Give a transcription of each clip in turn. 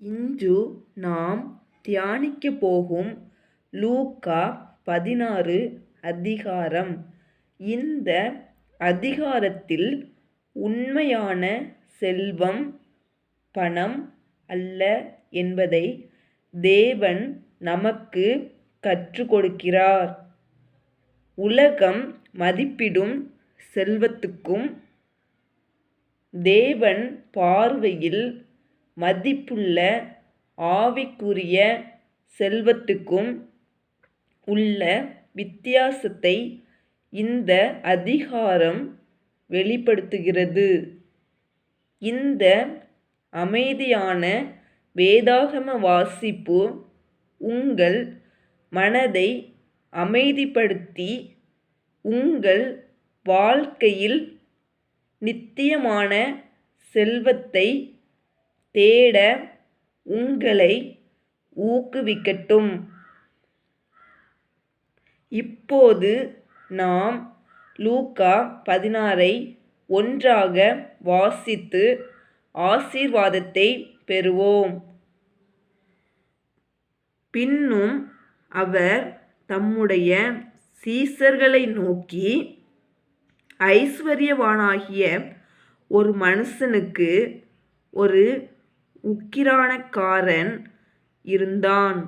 இன்று நாம் தியானிக்கப் போகும் லூக்கா 16 அதிகாரம். இந்த அதிகாரத்தில் உண்மையான செல்வம் பணம் அல்ல என்பதை தேவன் நமக்கு கற்றுக் கொடுக்கிறார். உலகம் மதிப்பிடும் செல்வத்துக்கும் தேவன் பார்வையில் மதிப்புள்ள ஆவிக்குரிய செல்வத்துக்கும் உள்ள வித்தியாசத்தை இந்த அதிகாரம் வெளிப்படுத்துகிறது. இந்த அமைதியான வேதாகம வாசிப்பு உங்கள் மனதை அமைதிப்படுத்தி உங்கள் வாழ்க்கையில் நித்தியமான செல்வத்தை தேட உங்களை ஊக்குவிக்கட்டும். இப்போது நாம் லூக்கா 16 ஒன்றாக வாசித்து ஆசீர்வாதத்தை பெறுவோம். பின்னும் அவர் தம்முடைய சீசர்களை நோக்கி, ஐஸ்வர்யவானாகிய ஒரு மனுஷனுக்கு ஒரு உக்கிரானக்காரன் இருந்தான்.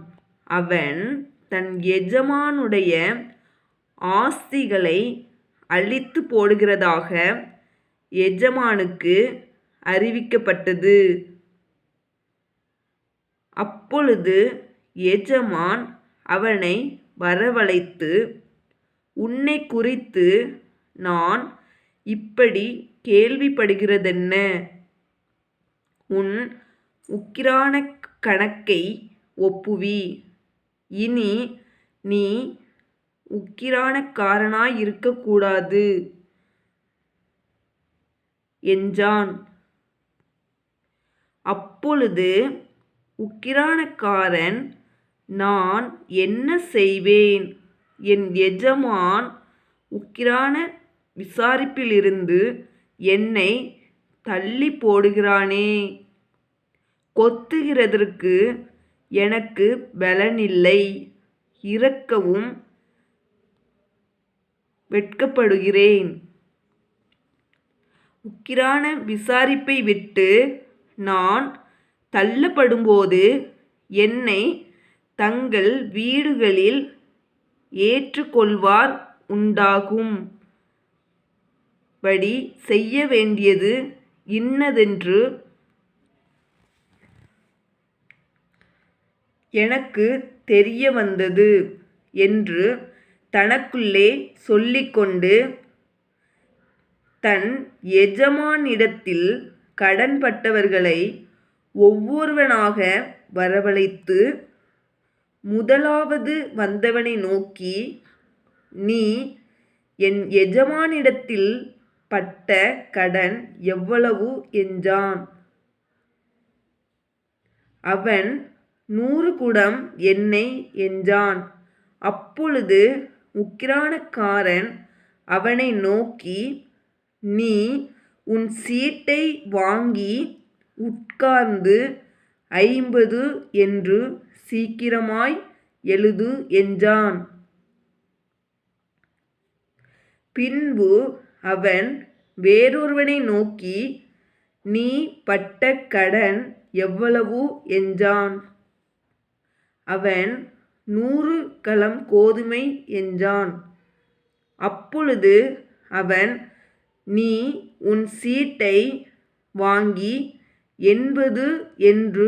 அவன் தன் எஜமானுடைய ஆஸ்திகளை அழித்து போடுகிறதாக எஜமானுக்கு அறிவிக்கப்பட்டது. அப்பொழுது எஜமான் அவனை வரவழைத்து, உன்னை குறித்து நான் இப்படி கேள்விப்படுகிறதென்ன? உன் உக்கிரான கணக்கை ஒப்புவி. இனி நீ உக்கிரானக்காரனாயிருக்கக்கூடாது என்றான். அப்பொழுது உக்கிரானக்காரன், நான் என்ன செய்வேன்? என் எஜமான் உக்கிரான விசாரிப்பிலிருந்து என்னை தள்ளி போடுகிறானே. கொத்துகிறதற்கு எனக்கு பலனில்லை. இறக்கவும் வெட்கப்படுகிறேன். உக்கிரான விசாரிப்பை விட்டு நான் தள்ளப்படும்போது என்னை தங்கள் வீடுகளில் ஏற்றுக்கொள்வார் உண்டாகும் படி செய்ய வேண்டியது இன்னதென்று எனக்கு தெரிய வந்தது என்று தனக்குள்ளே சொல்லிக்கொண்டு தன் எஜமானிடத்தில் கடன்பட்டவர்களை ஒவ்வொருவனாக வரவழைத்து, முதலாவது வந்தவனை நோக்கி, நீ என் எஜமானிடத்தில் பட்ட கடன் எவ்வளவு என்றான். அவன் 100 குடம் எண்ணெய் என்றான். அப்பொழுது உக்கிரானக்காரன் அவனை நோக்கி, நீ உன் சீட்டை வாங்கி உட்கார்ந்து 50 என்று சீக்கிரமாய் எழுது என்றான். பின்பு அவன் வேறொருவனை நோக்கி, நீ பட்ட கடன் எவ்வளவு என்றான். அவன் 100 கலம் கோதுமை என்றான். அப்பொழுது அவன், நீ உன் சீட்டை வாங்கி 80 என்று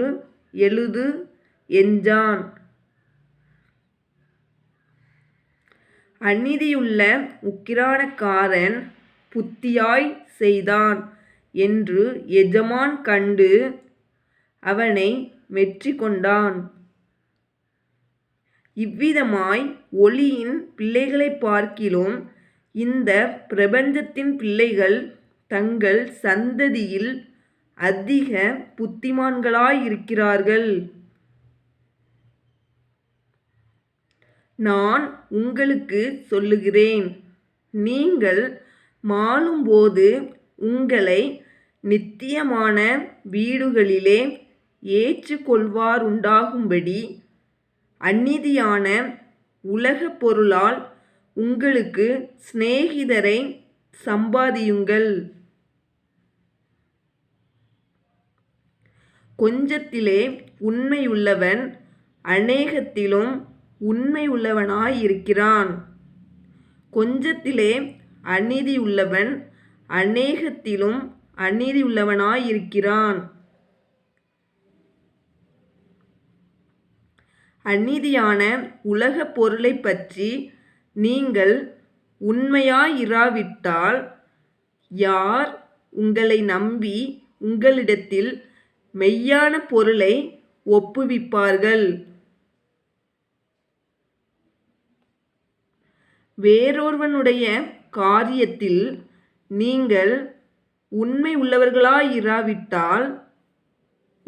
எழுது என்றான். அநீதியுள்ள உக்கிரானக்காரன் புத்தியாய் செய்தான் என்று எஜமான் கண்டு அவனை மெற்றி கொண்டான். இவ்விதமாய் ஒளியின் பிள்ளைகளைப் பார்க்கிலும் இந்த பிரபஞ்சத்தின் பிள்ளைகள் தங்கள் சந்ததியில் அதிக புத்திமான்களாயிருக்கிறார்கள். நான் உங்களுக்கு சொல்லுகிறேன், நீங்கள் மாளும்போது உங்களை நித்தியமான வீடுகளிலே ஏற்றுக்கொள்வாருண்டாகும்படி அநீதியான உலகப் பொருளால் உங்களுக்கு சிநேகிதரை சம்பாதியுங்கள். கொஞ்சத்திலே உண்மையுள்ளவன் அநேகத்திலும் உண்மையுள்ளவனாயிருக்கிறான். கொஞ்சத்திலே அநீதியுள்ளவன் அநேகத்திலும் அநீதியுள்ளவனாயிருக்கிறான். அநீதியான உலகப் பொருளைப் பற்றி நீங்கள் உண்மையாயிராவிட்டால் யார் உங்களை நம்பி உங்களிடத்தில் மெய்யான பொருளை ஒப்புவிப்பார்கள்? வேறொருவனுடைய காரியத்தில் நீங்கள் உண்மையுள்ளவர்களாயிராவிட்டால்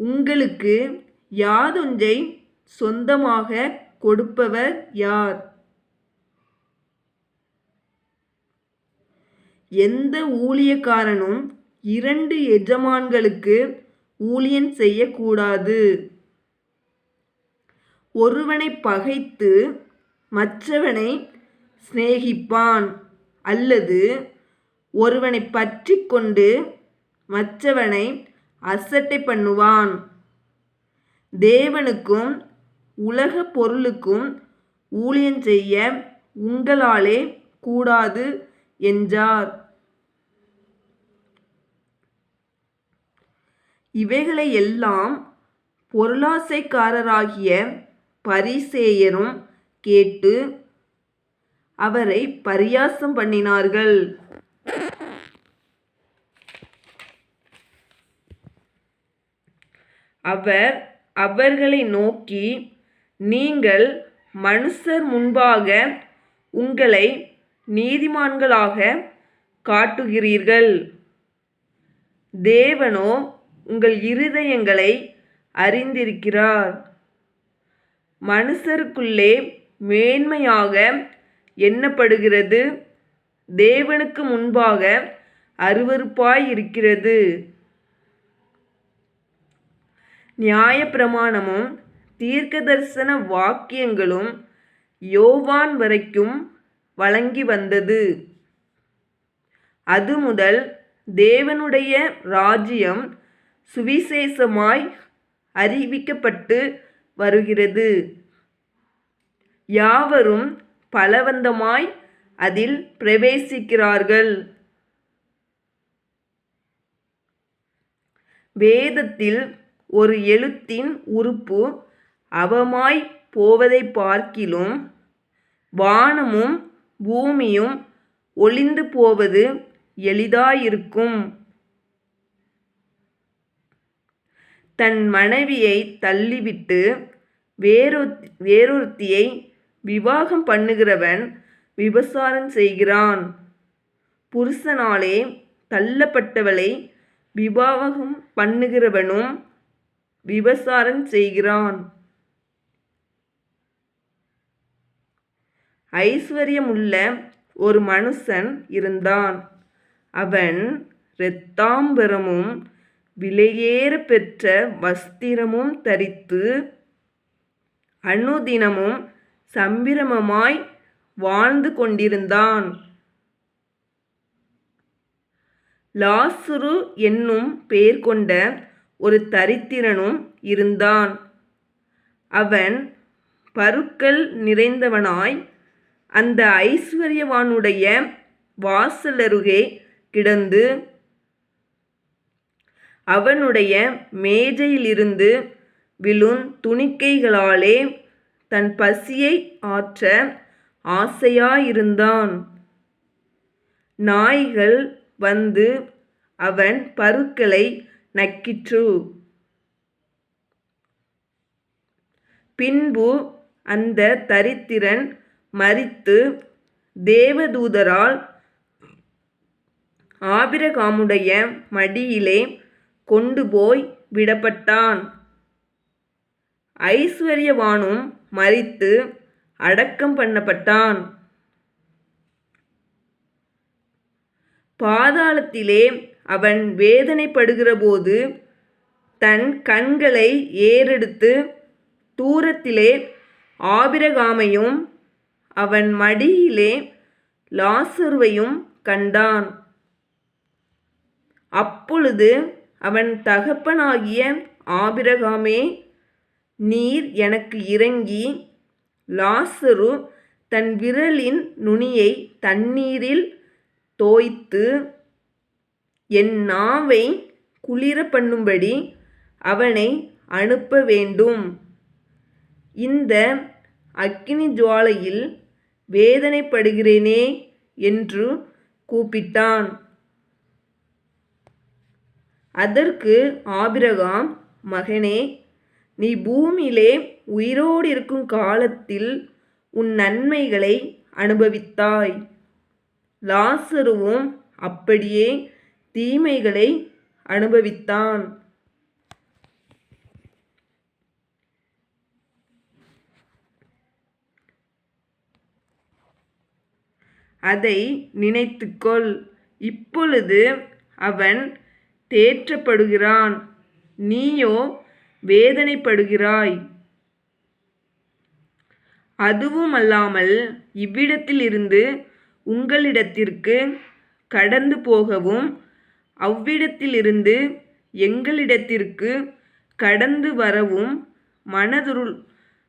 உங்களுக்கு யாதொன்றை சொந்தமாகக் கொடுப்பவர் யார்? எந்த ஊழியக்காரனும் 2 எஜமான்களுக்கு ஊழியம் செய்யக்கூடாது. ஒருவனைப் பகைத்து மற்றவனை சிநேகிப்பான், அல்லது ஒருவனைப் பற்றிக்கொண்டு மற்றவனை அசட்டை பண்ணுவான். தேவனுக்கும் உலகப் பொருளுக்கும் ஊழியம் செய்ய உங்களாலே கூடாது என்றார். இவைகளையெல்லாம் பொருளாசைக்காரராகிய பரிசேயரும் கேட்டு அவரைப் பரியாசம் பண்ணினார்கள். அவர் அவர்களை நோக்கி, நீங்கள் மனுஷர் முன்பாக உங்களை நீதிமான்களாகக் காட்டுகிறீர்கள். தேவனோ உங்கள் இருதயங்களை அறிந்திருக்கிறார். மனுஷருக்குள்ளே மேன்மையாக எண்ணப்படுகிறது தேவனுக்கு முன்பாக அருவருப்பாயிருக்கிறது. நியாயப்பிரமாணமும் தீர்க்கதரிசன வாக்கியங்களும் யோவான் வரைக்கும் வழங்கி வந்தது. அதுமுதல் தேவனுடைய ராஜ்யம் சுவிசேஷமாய் அறிவிக்கப்பட்டு வருகிறது. யாவரும் பலவந்தமாய் அதில் பிரவேசிக்கிறார்கள். வேதத்தில் ஒரு எழுத்தின் உறுப்பு அவமாய்ப் போவதைப் பார்க்கிலும் வானமும் பூமியும் ஒழிந்து போவது எளிதாயிருக்கும். தன் மனைவியைத் தள்ளிவிட்டு வேறொருத்தியை விவாகம் பண்ணுகிறவன் விபசாரம் செய்கிறான். புருஷனாலே தள்ளப்பட்டவளை விவாகம் பண்ணுகிறவனும் விபசாரம் செய்கிறான். ஐசுவரியமுள்ள ஒரு மனுஷன் இருந்தான். அவன் இரத்தாம்பரமும் விலையேற பெற்ற வஸ்திரமும் தரித்து அனுதினமும் சம்பிரமமாய் வாழ்ந்து கொண்டிருந்தான். லாசரு என்னும் பெயர் கொண்ட ஒரு தரித்திரனும் இருந்தான். அவன் பருக்கள் நிறைந்தவனாய் அந்த ஐசுவரியவானுடைய வாசலருகே கிடந்து அவனுடைய மேஜையிலிருந்து விழும் துணிக்கைகளாலே தன் பசியை ஆற்ற ஆசையாயிருந்தான். நாய்கள் வந்து அவன் பருக்களை நக்கிற்று. பின்பு அந்த தரித்திரன் மரித்து தேவதூதரால் ஆபிரகாமுடைய மடியிலே கொண்டு போய் விடப்பட்டான். ஐசுவரியவானும் மரித்து அடக்கம் பண்ணப்பட்டான். பாதாளத்திலே அவன் வேதனைப்படுகிறபோது தன் கண்களை ஏறெடுத்து தூரத்திலே ஆபிரகாமையும் அவன் மடியிலே லாசருவையும் கண்டான். அப்பொழுது அவன் தகப்பனாகிய ஆபிரகாமே, நீர் எனக்கு இறங்கி லாசரு தன் விரலின் நுனியை தண்ணீரில் தோய்த்து என் நாவை குளிர பண்ணும்படி அவனை அனுப்ப வேண்டும். இந்த அக்கினி ஜுவாலையில் வேதனைப்படுகிறேனே என்று கூப்பிட்டான். அதற்கு ஆபிரகாம், மகனே, நீ பூமியிலே உயிரோடு இருக்கும் காலத்தில் உன் நன்மைகளை அனுபவித்தாய். லாசருவும் அப்படியே தீமைகளை அனுபவித்தான். அதை நினைத்துக்கொள். இப்பொழுது அவன் தேற்றப்படுகிறான், நீயோ வேதனைப்படுகிறாய். அதுவுமல்லாமல் இவ்விடத்திலிருந்து உங்களிடத்திற்கு கடந்து போகவும் அவ்விடத்திலிருந்து எங்களிடத்திற்கு கடந்து வரவும்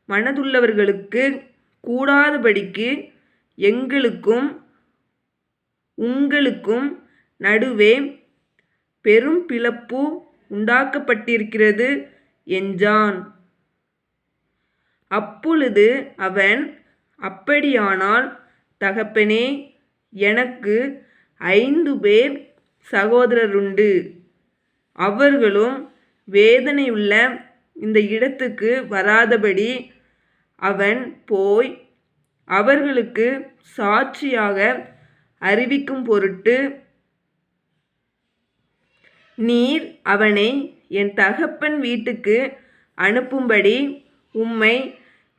மனதுள்ளவர்களுக்கு கூடாதபடிக்கு எங்களுக்கும் உங்களுக்கும் நடுவே பெரும் பிளப்பு உண்டாக்கப்பட்டிருக்கிறது என்றான். அப்பொழுது அவன், அப்படியானால் தகப்பனே, எனக்கு 5 பேர் சகோதரருண்டு. அவர்களும் வேதனையுள்ள இந்த இடத்துக்கு வராதபடி அவன் போய் அவர்களுக்கு சாட்சியாக அறிவிக்கும் பொருட்டு நீர் அவனை என் தகப்பன் வீட்டுக்கு அனுப்பும்படி உம்மை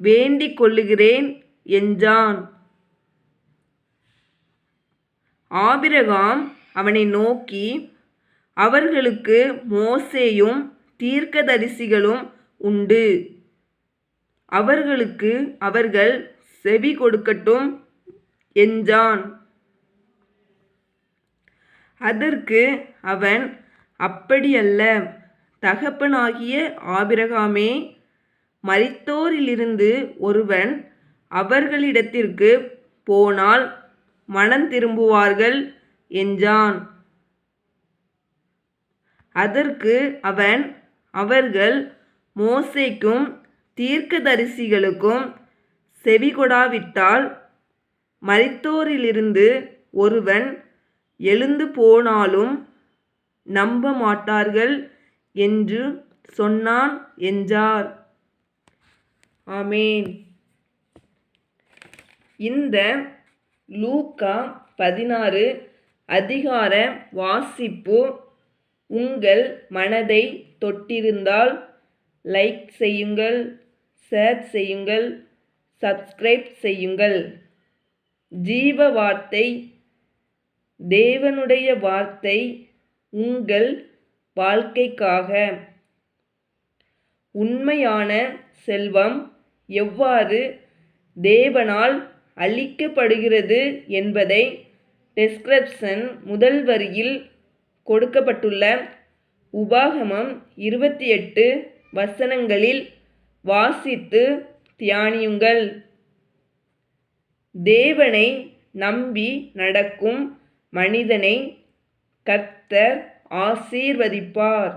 வேண்டிக் கொள்ளுகிறேன் என்றான். ஆபிரகாம் அவனை நோக்கி, அவர்களுக்கு மோசேயும் தீர்க்கதரிசிகளும் உண்டு. அவர்களுக்கு அவர்கள் செவி கொடுக்கட்டும் என்றான். அதற்கு அவன், அப்படியல்ல தகப்பனாகிய ஆபிரகாமே, மரித்தோரிலிருந்து ஒருவன் அவர்களிடத்திற்கு போனால் மனம் திரும்புவார்கள் என்றான். அதற்கு அவன், அவர்கள் மோசேக்கும் தீர்க்கதரிசிகளுக்கும் செவிகொடாவிட்டால் மரித்தோரிலிருந்து ஒருவன் எழுந்து போனாலும் நம்ப மாட்டார்கள் என்று சொன்னான் என்றார். ஆமேன். இந்த லூக்கா 16 அதிகார வாசிப்பு உங்கள் மனதை தொட்டிருந்தால் லைக் செய்யுங்கள், ஷேர் செய்யுங்கள், சப்ஸ்கிரைப் செய்யுங்கள். ஜீவ வார்த்தை, தேவனுடைய வார்த்தை உங்கள் வாழ்க்கைக்காக. உண்மையான செல்வம் எவ்வாறு தேவனால் அளிக்கப்படுகிறது என்பதை டெஸ்கிரிப்ஷன் முதல் வரியில் கொடுக்கப்பட்டுள்ள உபாகமம் 28 வசனங்களில் வாசித்து தியானியுங்கள். தேவனை நம்பி நடக்கும் மனிதனை கர்த்தர் ஆசீர்வதிப்பார்.